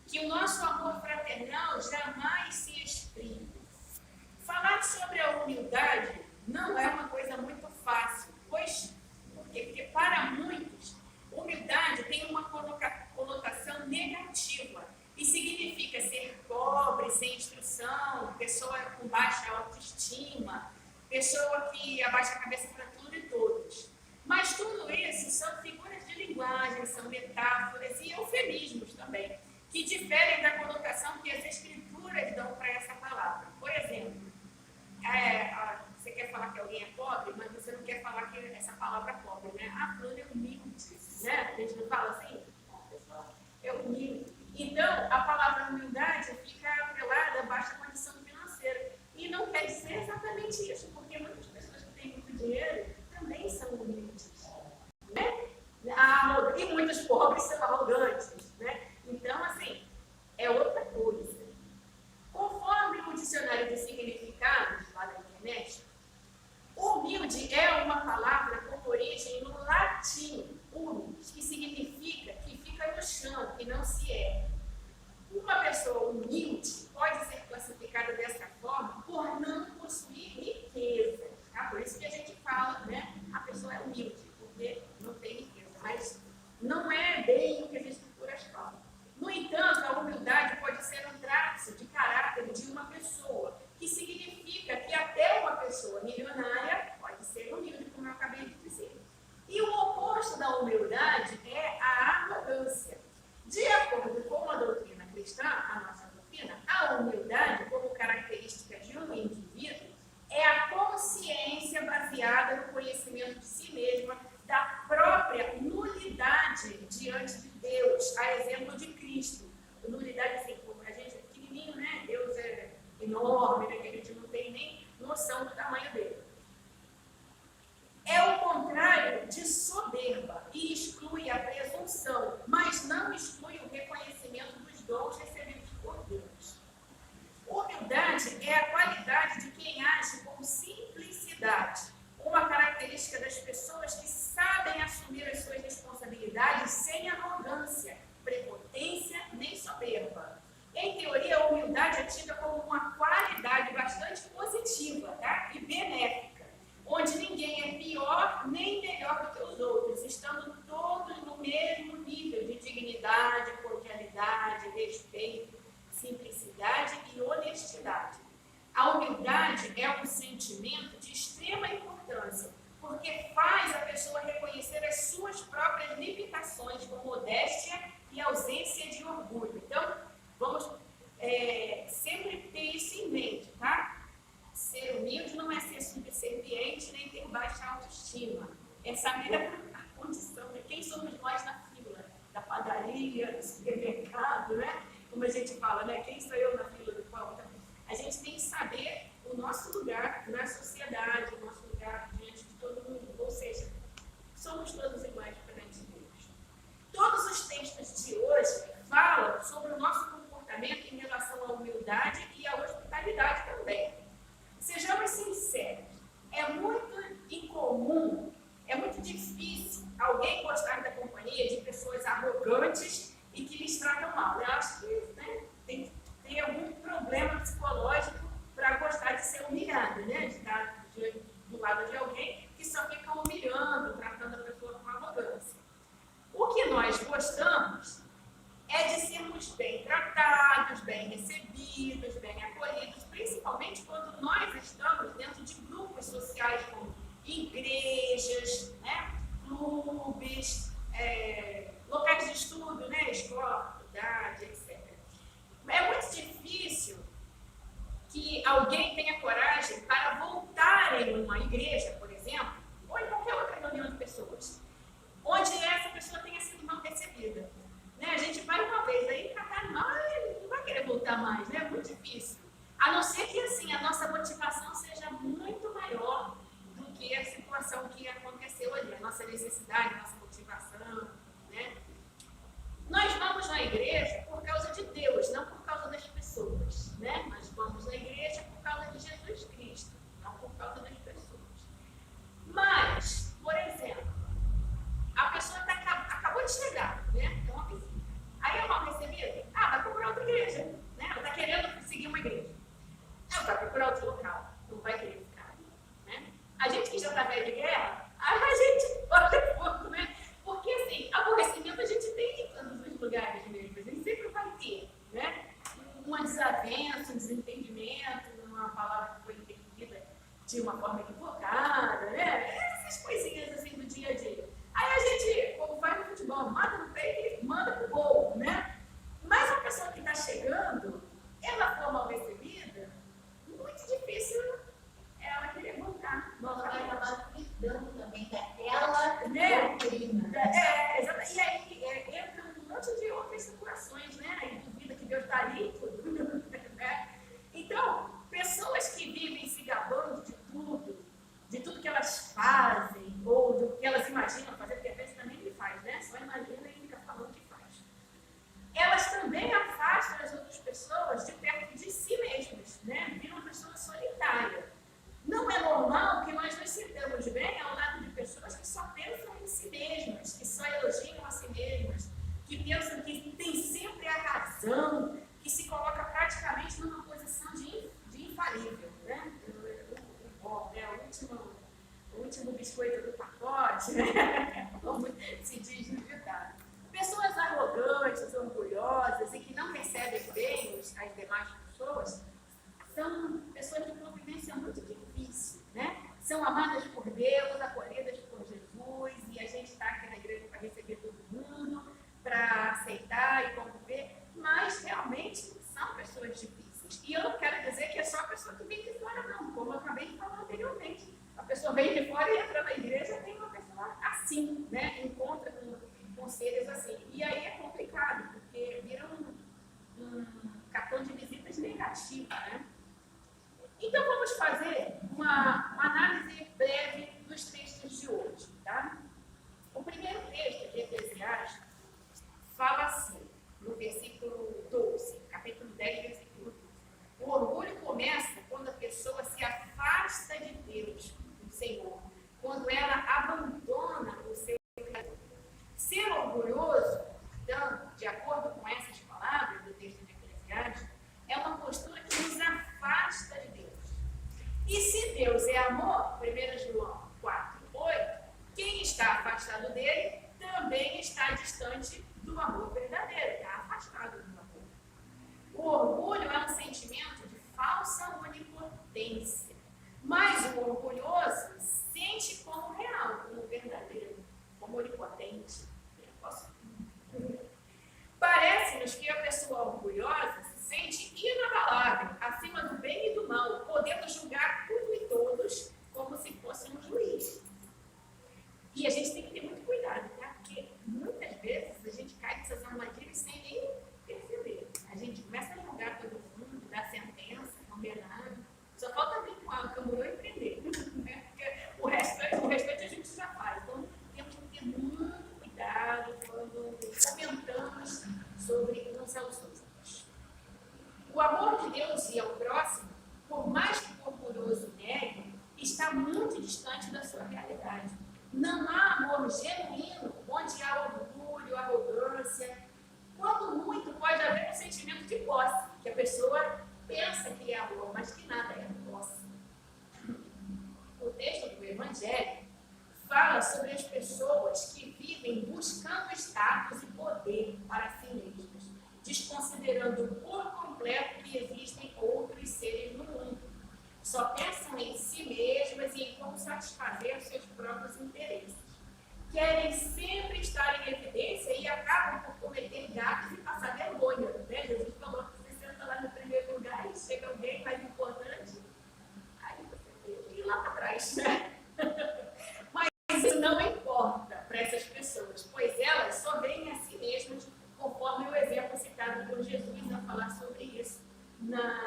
que o nosso amor fraternal jamais se esfrie. Falar sobre a humildade não é uma coisa muito fácil, pois, por quê? Porque para muitos, humildade tem uma conotação negativa e significa ser pobre, sem instrução, pessoa com baixa autoestima, pessoa que abaixa a cabeça para tudo e todos. Mas tudo isso são figuras de linguagem, são metáforas e eufemismos também, que diferem da conotação que as escrituras dão para essa palavra. Por exemplo, você quer falar que alguém é pobre, mas você não quer falar que essa palavra é pobre, né? A fulana é humilde, né? A gente não fala assim? É humilde. Então, a palavra humildade fica atrelada a baixa condição financeira. E não quer dizer exatamente isso, porque muitas pessoas que têm muito dinheiro também são humildes, né? E muitos pobres são arrogantes, né? Então, assim, é outra coisa. Conforme o dicionário de significados lá da internet, humilde é uma palavra com origem no latim, humus, que significa que fica no chão, que não se ergue. Uma pessoa humilde pode ser classificada dessa forma por não possuir riqueza. Tá? Por isso que a gente fala, né? A pessoa é humilde, porque não tem riqueza. Mas não é bem o que as escrituras falam. No entanto, a humildade pode ser um traço de caráter de uma pessoa, que significa que até uma pessoa milionária pode ser humilde, como eu acabei de dizer. E o oposto da humildade é a arrogância. De acordo com a doutrina cristã, a nossa doutrina, a humildade, como característica de um indivíduo, é a consciência baseada no conhecimento de si mesma, da própria nulidade diante de Deus, a exemplo de Cristo. Nulidade, assim, como a gente é pequenininho, né? Deus é enorme, né? Que a gente não tem nem noção do tamanho dele. É o contrário de soberba e exclui a presunção, mas não exclui o reconhecimento dos dons recebidos por Deus. Humildade é a qualidade de quem age com simplicidade, uma característica das pessoas que sabem assumir as suas responsabilidades sem arrogância, prepotência nem soberba. Em teoria, a humildade é tida como uma qualidade bastante positiva, tá? E benéfica, onde ninguém é pior nem melhor do que os outros, estando todos no mesmo nível de dignidade, cordialidade, respeito, simplicidade e honestidade. A humildade é um sentimento de extrema importância, porque faz a pessoa reconhecer as suas próprias limitações com modéstia e ausência de orgulho. Então, vamos sempre ter isso em mente, tá? Ser humilde não é ser subserviente nem ter baixa autoestima. É saber a condição de quem somos nós na fila da padaria, do supermercado, né? Como a gente fala, né? Quem sou eu na fila do pão? Então, a gente tem que saber o nosso lugar na sociedade, o nosso lugar diante de todo mundo. Ou seja, somos todos iguais perante Deus. Todos os textos de hoje falam sobre o nosso comportamento em relação à humildade e à hospitalidade também. Sejamos sinceros, é muito incomum, é muito difícil alguém gostar da companhia de pessoas arrogantes e que lhes tratam mal. Eu acho que, né, tem que ter algum problema psicológico para gostar de ser humilhado, né? De estar do lado de alguém que só fica humilhando, tratando a pessoa com arrogância. O que nós gostamos é de sermos bem tratados, bem recebidos, bem acolhidos, principalmente quando nós estamos dentro de grupos sociais como igrejas, né, clubes, locais de estudo, né, escola, faculdade, etc. É muito difícil que alguém tenha coragem para voltar em uma igreja, por exemplo, ou em qualquer outra reunião de pessoas, onde essa pessoa tenha sido mal recebida. Né? A gente vai uma vez, aí não vai querer voltar mais, né? É muito difícil. A não ser que assim, a nossa motivação seja muito maior do que a situação que aconteceu ali, a nossa necessidade, a nossa motivação. Né? Nós vamos na igreja por causa de Deus, não por causa das pessoas. Né? Nós vamos na igreja por causa de Jesus Cristo, não por causa das pessoas. Mas, por exemplo, a pessoa acabou de chegar, né? Então, aí é mal recebida? Vai procurar de uma forma equivocada, né? Essas coisinhas assim do dia a dia. Aí a gente, como vai no futebol, mata no peito e manda pro gol, né? Mas a pessoa que está chegando, ela for mal recebida, muito difícil ela querer voltar. Nós vai acabar cuidando também daquela doutrina. Exatamente. E aí entra um monte de outras situações, né? E duvida que Deus está ali e tudo. Né? Então, pessoas que vivem se gabando de tudo que elas fazem, ou do que elas imaginam fazer, porque às vezes também ele faz, né? Só imagina e fica falando que faz. Elas também afastam as outras pessoas de perto de si mesmas, né? Viram pessoas solitárias. Não é normal que nós nos sintamos bem ao lado de pessoas que só pensam em si mesmas, que só elogiam a si mesmas, que pensam que tem sempre a razão, que se coloca praticamente numa posição de infalível, né? Bom, né? O último biscoito do pacote, né? Como se diz no ditado. Pessoas arrogantes, orgulhosas e que não recebem bem as demais pessoas são pessoas de convivência muito difícil, né? São amadas por Deus, acolhidas por Jesus, e a gente está aqui na igreja para receber todo mundo, para aceitar e conviver, mas realmente são pessoas difíceis. E eu não quero dizer que é só a pessoa que vem de fora, não, como eu acabei de falar anteriormente. A pessoa vem de fora e entra na igreja, tem uma pessoa assim, né? Encontra com seres assim. E aí é complicado, porque vira um cartão de visitas negativo, né? Então, vamos fazer uma análise breve dos textos de hoje, tá? O primeiro texto de Eclesiastes fala assim, no versículo 12, capítulo 10, versículo 12. O orgulho começa quando a pessoa se afasta de Deus, do Senhor, quando ela abandona o seu Criador. Ser orgulhoso, então, de acordo com essas palavras do texto de Eclesiastes, é uma postura que nos afasta de Deus. E se Deus é amor, 1 João 4:8, quem está afastado dele também está distante do amor verdadeiro, está afastado do amor. O orgulho é um sentimento de falsa onipotência, mas o orgulhoso sente como real, como verdadeiro, como onipotente. Parece-nos que a pessoa orgulhosa se sente inabalável, acima do bem e do mal, podendo julgar tudo e todos como se fosse um juiz. E a gente tem que ter muito cuidado, tá? Porque muitas vezes a gente cai nessas armadilhas sem nem perceber. A gente começa a julgar todo mundo, dar sentença, condenar. Só falta vir com a camburão e prender. Né? Porque o restante a gente já faz. Então, temos que ter muito cuidado quando comentamos sobre uns aos outros. O amor de Deus e ao próximo, por mais que o orgulhoso negue, está muito distante da sua realidade. Não há amor genuíno onde há orgulho, arrogância. Quando muito, pode haver um sentimento de posse, que a pessoa pensa que é amor, mas que nada é posse. O texto do Evangelho fala sobre as pessoas que vivem buscando status e poder para si mesmas, desconsiderando por completo que existem outros seres no mundo. Só pensam em si mesmas e em como satisfazer os seus próprios interesses. Querem sempre estar em evidência e acabam por cometer gatos e passar vergonha. Né? Jesus falou que você senta lá no primeiro lugar e chega alguém mais importante, aí você tem que ir lá para trás. Né? Mas isso não importa para essas pessoas, pois elas só veem a si mesmas, conforme o exemplo citado por Jesus a falar sobre isso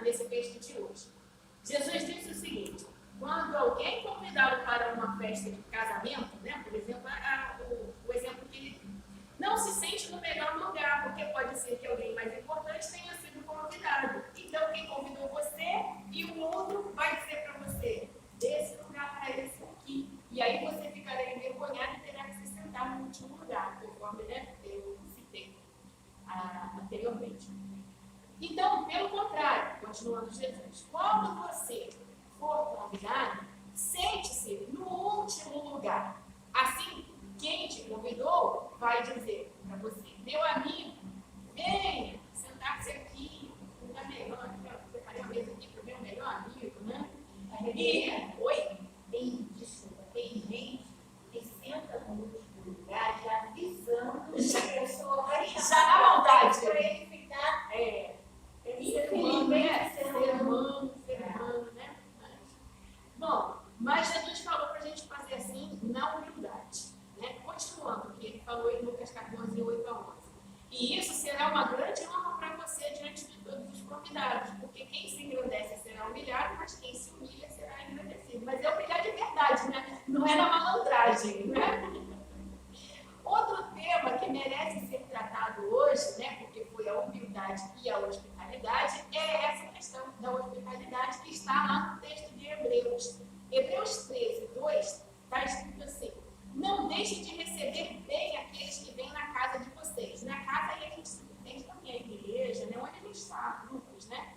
nesse texto de hoje. Jesus disse o seguinte: quando alguém convidá-lo para uma festa de casamento, né, por exemplo, o exemplo que ele não se sente no melhor lugar, porque pode ser que alguém mais importante tenha sido convidado. Então, quem convidou você e o outro vai dizer para você: desse lugar para esse aqui. E aí você ficará envergonhado e terá que se sentar no último lugar, conforme, né, eu citei anteriormente. Então, pelo contrário, continuando Jesus, quando você for convidado, sente-se no último lugar. Assim, quem te convidou vai dizer para você: meu amigo, venha sentar-se aqui, um lugar melhor, eu preparei uma mesa aqui para o meu melhor amigo, né? Oi? E isso será uma grande honra para você diante de todos os convidados, porque quem se engrandece será humilhado, mas quem se humilha será engrandecido. Mas é humilhar de verdade, né? Não é na malandragem, né? Outro tema que merece ser tratado hoje, né, porque foi a humildade e a hospitalidade, é essa questão da hospitalidade que está lá no texto de Hebreus. Hebreus 13, 2, está escrito assim: não deixe de receber bem aqueles que vêm na casa de vocês. Na casa aí a gente entende também a igreja, né, onde a gente está, grupos, né?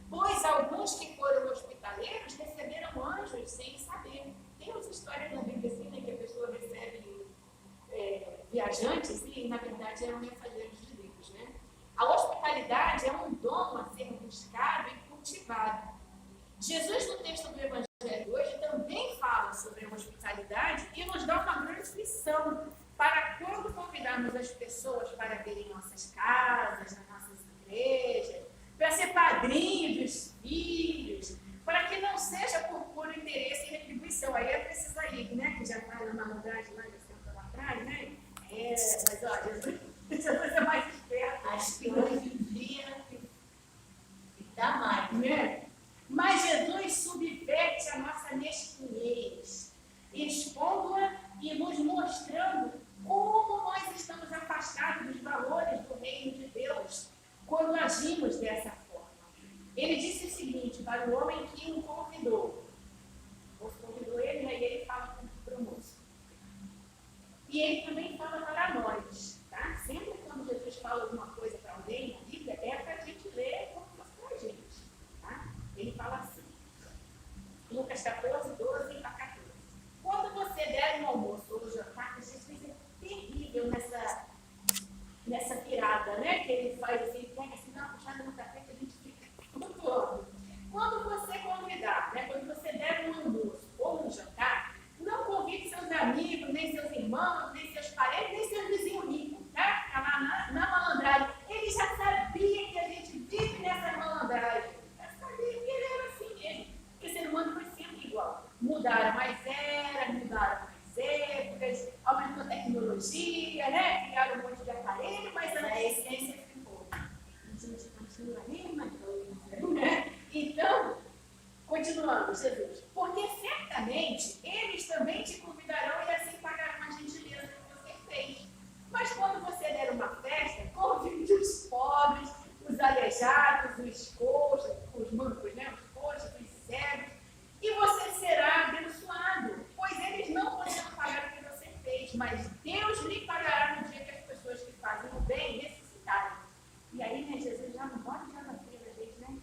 Pois alguns que foram hospitaleiros receberam anjos sem saber. Tem umas histórias na Bíblia assim, né, que a pessoa recebe viajantes e, na verdade, eram mensageiros de Deus, né? A hospitalidade é um dom a ser buscado e cultivado. Jesus, no texto do Evangelho hoje, também fala sobre a hospitalidade e nos dá uma grande lição para quando convidarmos as pessoas para verem nossas casas, nas nossas igrejas, para ser padrinho dos filhos, para que não seja por puro interesse e retribuição. Aí é preciso ir, né? Que já está na malandragem lá, já senta lá atrás, né? Mas olha, Jesus é mais esperto. Acho que hoje em dia dá mais. Né? Mas Jesus subverte a nossa mesquinhez, expondo-a e nos mostrando como nós estamos afastados dos valores do reino de Deus quando agimos dessa forma. Ele disse o seguinte para o homem que o convidou. O moço convidou ele, aí ele fala para o moço. E ele também fala para nós, tá? Sempre quando Jesus fala alguma coisa para alguém na Bíblia, é para a gente ler como fosse para a gente, tá? Ele fala assim, Lucas 14, 12 a 14. Quando você der um almoço ou um jantar, Jesus é terrível nessa virada, né? Que ele faz assim, ele pega assim, dá uma puxada no café que a gente fica todo. Quando você convidar, né? Quando você der um almoço ou um jantar, não convide seus amigos, nem seus irmãos, nem seus parentes, nem seus vizinhos ricos, tá? Fica lá na malandragem. Ele já sabia que a gente vive nessa malandragem. Já sabia que ele era assim mesmo. Porque o ser humano foi sempre igual. Mudaram as eras, mudaram as épocas, aumentou a tecnologia, né? Criaram um monte de aparelho, mas a essência ficou. A gente continua a mesma coisa, né? Então, continuando, Jesus, porque certamente eles também te convidarão e assim pagarão a gentileza que você fez. Mas quando você der uma festa, convide os pobres, os aleijados, os coxos, os mancos, né? Os coxos, os cegos, e você será abençoado, pois eles não poderão pagar o que você fez, mas Deus lhe pagará no dia que as pessoas que fazem o bem necessitarem. E aí, né, Jesus já não pode já na vida da gente, né?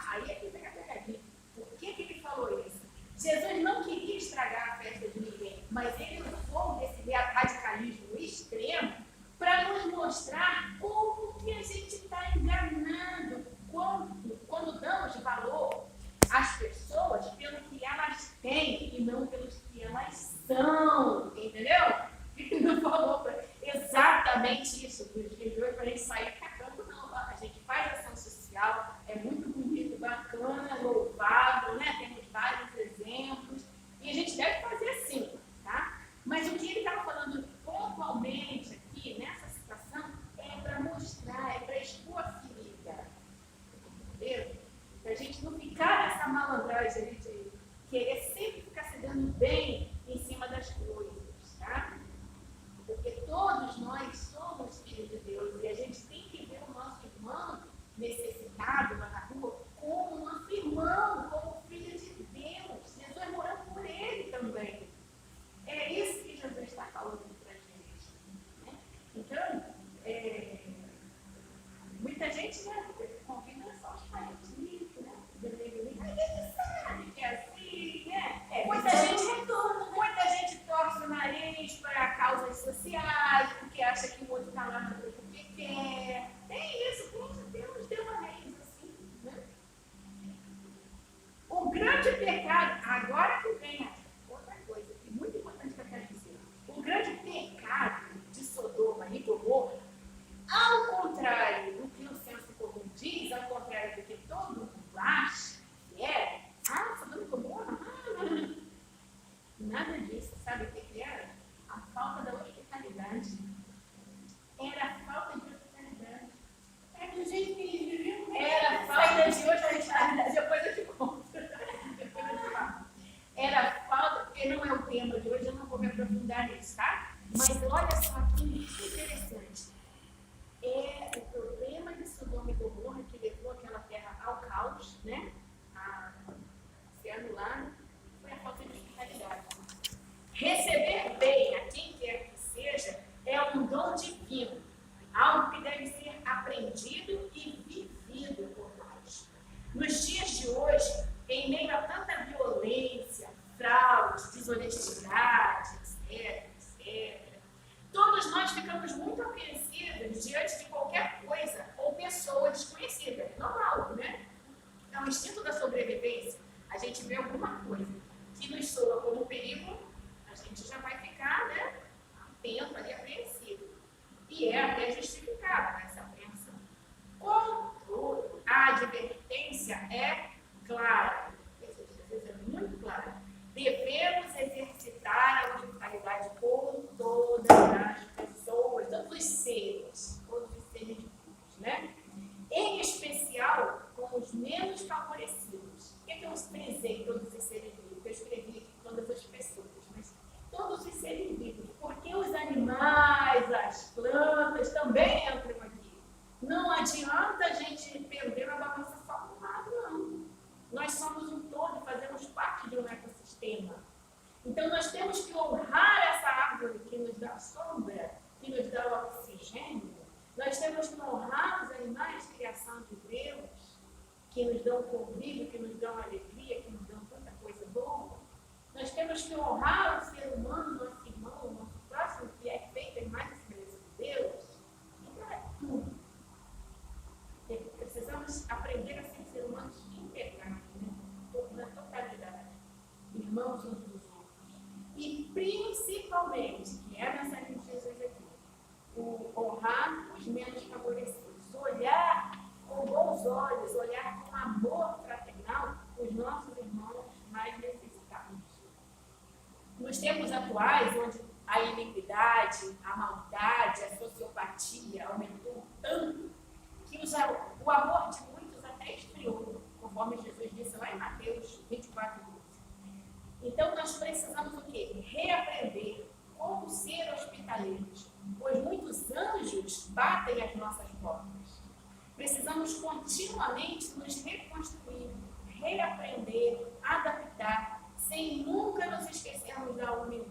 Aí é que fica pegadinho. Por que ele falou isso? Jesus não queria estragar a festa de ninguém, mas ele usou desse radicalismo extremo para nos mostrar como que a gente está enganando quando damos valor às pessoas pelo que elas têm e não pelo que elas são, entendeu? Ele não falou exatamente isso dos dias de hoje para a gente sair cagando, não. A gente faz ação social, é muito bonito, bacana, louvável, né? Temos vários exemplos e a gente deve fazer assim, tá? Mas o que ele estava falando pontualmente aqui, nessa situação, é para mostrar, é para expor a ferida, entendeu? Para a gente não ficar nessa malandragem de querer sempre ficar se dando bem em cima das coisas. isso, sabe o que era? A falta da hospitalidade. Era a falta de hospitalidade. É do jeito que eles viviam. Era a falta de hospitalidade. Depois eu te conto. Depois eu te falo. Era a falta, porque não é o tema de hoje, eu não vou me aprofundar nisso, tá? Mas olha só que interessante. É o problema de Sodoma e Gomorra que levou aquela terra ao caos, né? A ser anulado, foi a falta de hospitalidade. Receber bem a quem quer que seja é um dom divino, algo que deve ser aprendido e vivido por nós. Nos dias de hoje, em meio a tanta violência, fraude, desonestidade, etc., todos nós ficamos muito apreensivos diante de qualquer coisa ou pessoa desconhecida. É normal, né? É um instinto da sobrevivência. A gente vê alguma coisa que nos soa como perigo, a gente já vai ficar, né, atento ali, apreensivo. E é até justificada essa apreensão. Contudo, a advertência é clara. Às vezes é muito clara. Devemos exercitar a hospitalidade com todas as pessoas, todos os seres vivos, né? Em especial com os menos favorecidos. Por que eu frisei todos os seres vivos? Eu escrevi aqui todas as pessoas, mas todos os seres vivos, porque os animais, as plantas também entram aqui. Não adianta a gente perder a balança só para um lado, não. Nós somos um todo, fazemos parte de um ecossistema. Então, nós temos que honrar essa árvore que nos dá sombra, que nos dá o oxigênio. Nós temos que honrar os animais, criação de Deus, que nos dão convívio, que nos dão alegria, que nos dão tanta coisa boa. Nós temos que honrar o ser humano, nosso irmão, nosso próximo, que é feito em mais semelhança de Deus. E não é tudo. Precisamos aprender a ser ser humanos integrais, né? Na totalidade, irmãos uns dos outros. E principalmente, que é a mensagem de Jesus aqui, o honrar os menos favorecidos, olhar com bons olhos, olhar com amor fraternal os nossos irmãos mais necessitados. Nos tempos atuais, onde a iniquidade, a maldade, a sociopatia aumentou tanto, que o amor de muitos até esfriou, conforme Jesus disse lá em Mateus 24, 12. Então, nós precisamos o quê? Reaprender como ser hospitaleiros, pois muitos anjos batem às nossas portas. Precisamos continuamente nos reconstruir, reaprender, adaptar, sem nunca nos esquecermos da humildade